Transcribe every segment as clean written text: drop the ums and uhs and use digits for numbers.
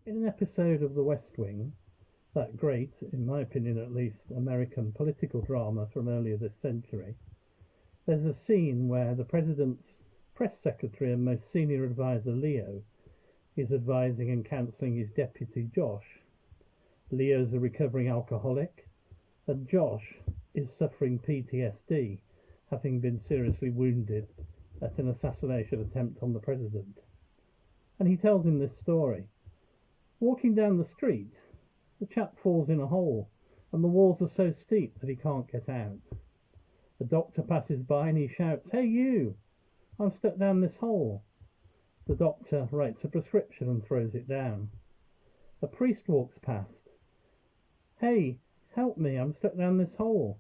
In an episode of The West Wing, that great, in my opinion at least, American political drama from earlier this century, there's a scene where the president's press secretary and most senior advisor, Leo, is advising and counselling his deputy, Josh. Leo's a recovering alcoholic, and Josh is suffering PTSD, having been seriously wounded at an assassination attempt on the president. And he tells him this story. Walking down the street, the chap falls in a hole, and the walls are so steep that he can't get out. The doctor passes by and he shouts, "Hey you, I'm stuck down this hole." The doctor writes a prescription and throws it down. A priest walks past. "Hey, help me, I'm stuck down this hole."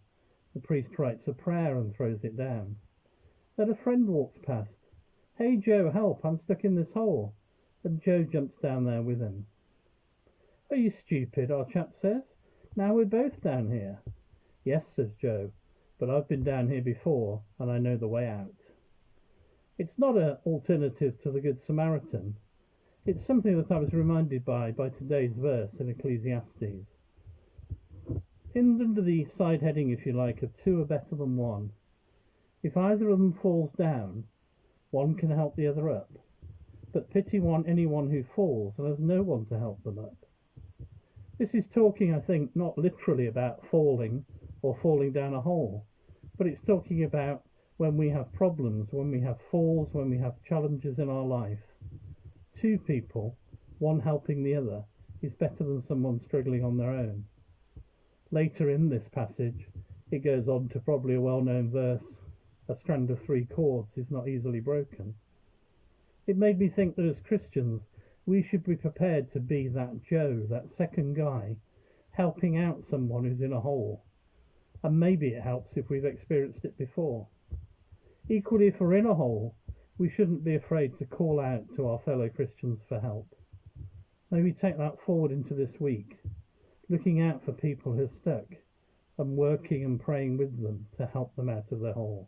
The priest writes a prayer and throws it down. Then a friend walks past. "Hey Joe, help, I'm stuck in this hole." And Joe jumps down there with him. "Are you stupid?" our chap says. "Now we're both down here." "Yes," says Joe, "but I've been down here before and I know the way out." It's not an alternative to the Good Samaritan. It's something that I was reminded by today's verse in Ecclesiastes. Under the side heading, if you like, of two are better than one. If either of them falls down, one can help the other up. But pity anyone who falls and has no one to help them up. This is talking, I think, not literally about falling or falling down a hole, but it's talking about when we have problems, when we have falls, when we have challenges in our life. Two people, one helping the other, is better than someone struggling on their own. Later in this passage, it goes on to probably a well-known verse, "A strand of 3 cords is not easily broken." It made me think that as Christians, we should be prepared to be that Joe, that second guy, helping out someone who's in a hole. And maybe it helps if we've experienced it before. Equally, if we're in a hole, we shouldn't be afraid to call out to our fellow Christians for help. Maybe take that forward into this week, looking out for people who are stuck and working and praying with them to help them out of their hole.